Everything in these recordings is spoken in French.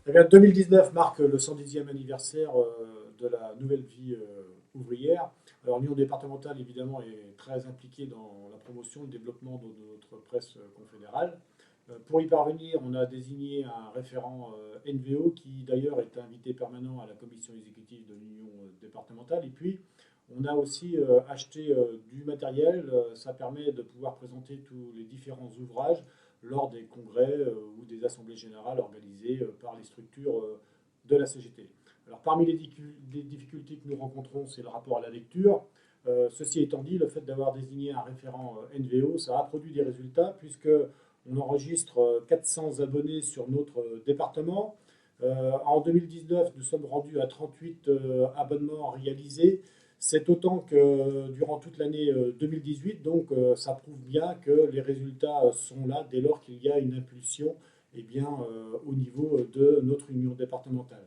Eh bien, 2019 marque le 110e anniversaire de la nouvelle vie ouvrière. Alors, l'Union départementale, évidemment, est très impliquée dans la promotion et le développement de notre presse confédérale. Pour y parvenir, on a désigné un référent NVO qui, d'ailleurs, est invité permanent à la commission exécutive de l'Union départementale. Et puis, on a aussi acheté du matériel. Ça permet de pouvoir présenter tous les différents ouvrages lors des congrès ou des assemblées générales organisées par les structures de la CGT. Alors, parmi les difficultés que nous rencontrons, c'est le rapport à la lecture. Ceci étant dit, le fait d'avoir désigné un référent NVO, ça a produit des résultats puisque on enregistre 400 abonnés sur notre département. En 2019, nous sommes rendus à 38 abonnements réalisés. C'est autant que durant toute l'année 2018, donc ça prouve bien que les résultats sont là dès lors qu'il y a une impulsion eh bien, au niveau de notre union départementale.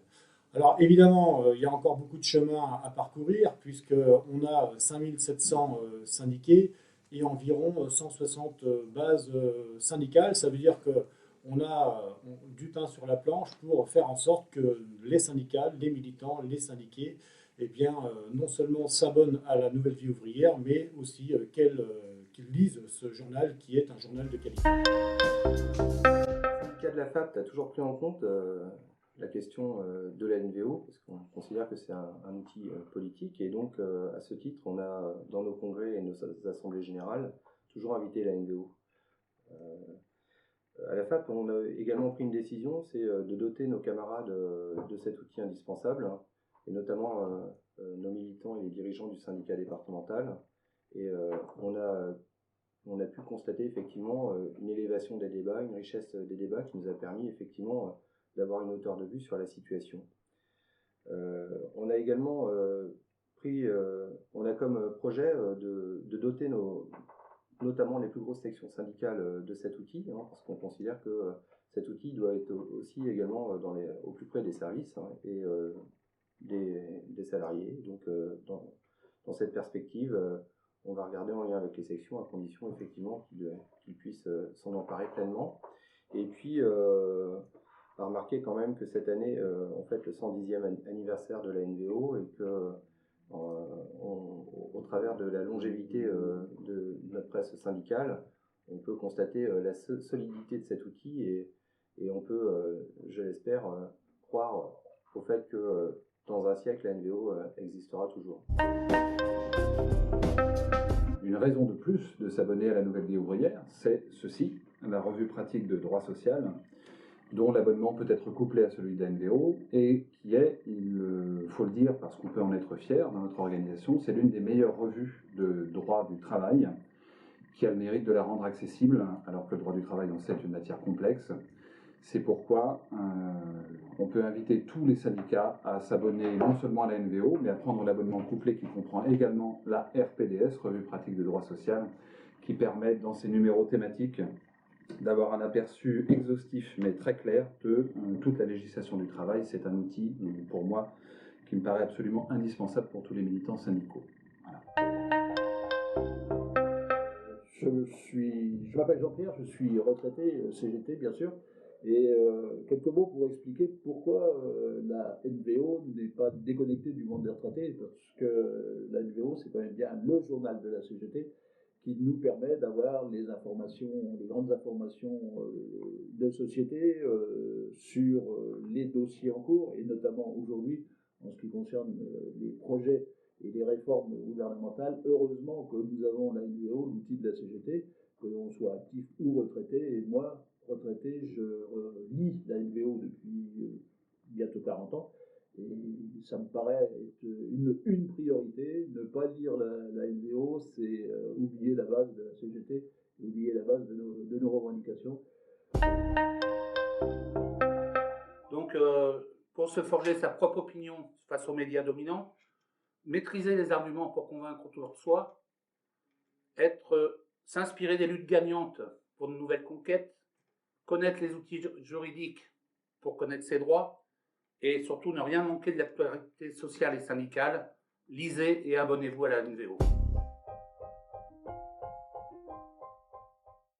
Alors évidemment, il y a encore beaucoup de chemin à parcourir puisqu'on a 5700 syndiqués et environ 160 bases syndicales. Ça veut dire qu'on a du pain sur la planche pour faire en sorte que les syndicats, les militants, les syndiqués, eh bien, non seulement s'abonnent à la Nouvelle Vie ouvrière, mais aussi qu'ils lisent ce journal qui est un journal de qualité. Le syndicat de la FAP a toujours pris en compte la question de la NVO, parce qu'on considère que c'est un outil politique, et donc à ce titre, on a dans nos congrès et nos assemblées générales toujours invité la NVO. À la FAP, on a également pris une décision, c'est de doter nos camarades de cet outil indispensable, hein, et notamment nos militants et les dirigeants du syndicat départemental. Et on a pu constater effectivement une élévation des débats, une richesse des débats qui nous a permis effectivement d'avoir une hauteur de vue sur la situation. On a également on a comme projet de doter notamment les plus grosses sections syndicales de cet outil, hein, parce qu'on considère que cet outil doit être aussi également au plus près des services, hein, et des salariés. Donc dans cette perspective, on va regarder en lien avec les sections à condition effectivement qu'ils puissent s'en emparer pleinement. Et puis à remarquer quand même que cette année on fête le 110e anniversaire de la NVO et que au travers de la longévité de notre presse syndicale, on peut constater la solidité de cet outil et on peut, je l'espère, croire au fait que dans un siècle, la NVO existera toujours. Une raison de plus de s'abonner à la Nouvelle Vie ouvrière, c'est ceci, la revue pratique de droit social, dont l'abonnement peut être couplé à celui de la NVO, et qui est, il faut le dire parce qu'on peut en être fier dans notre organisation, c'est l'une des meilleures revues de droit du travail, qui a le mérite de la rendre accessible, alors que le droit du travail, on sait, est une matière complexe. C'est pourquoi on peut inviter tous les syndicats à s'abonner non seulement à la NVO, mais à prendre l'abonnement couplé qui comprend également la RPDS, Revue pratique de droit social, qui permet dans ses numéros thématiques d'avoir un aperçu exhaustif mais très clair de toute la législation du travail. C'est un outil, pour moi, qui me paraît absolument indispensable pour tous les militants syndicaux. Voilà. Je m'appelle Jean-Pierre, je suis retraité CGT bien sûr, et quelques mots pour expliquer pourquoi la NVO n'est pas déconnectée du monde des retraités, parce que la NVO c'est quand même bien le journal de la CGT qui nous permet d'avoir les informations, les grandes informations de société sur les dossiers en cours, et notamment aujourd'hui en ce qui concerne les projets et les réformes gouvernementales. Heureusement que nous avons la NVO, l'outil de la CGT, que l'on soit actif ou retraité. Et moi, retraité, je lis la NVO depuis bientôt 40 ans. Et ça me paraît être une priorité. Ne pas lire la NVO, c'est oublier la base de la CGT, oublier la base de nos revendications. Donc, pour se forger sa propre opinion face aux médias dominants, maîtriser les arguments pour convaincre autour de soi, s'inspirer des luttes gagnantes pour de nouvelles conquêtes, connaître les outils juridiques pour connaître ses droits, et surtout ne rien manquer de l'actualité sociale et syndicale, lisez et abonnez-vous à la NVO.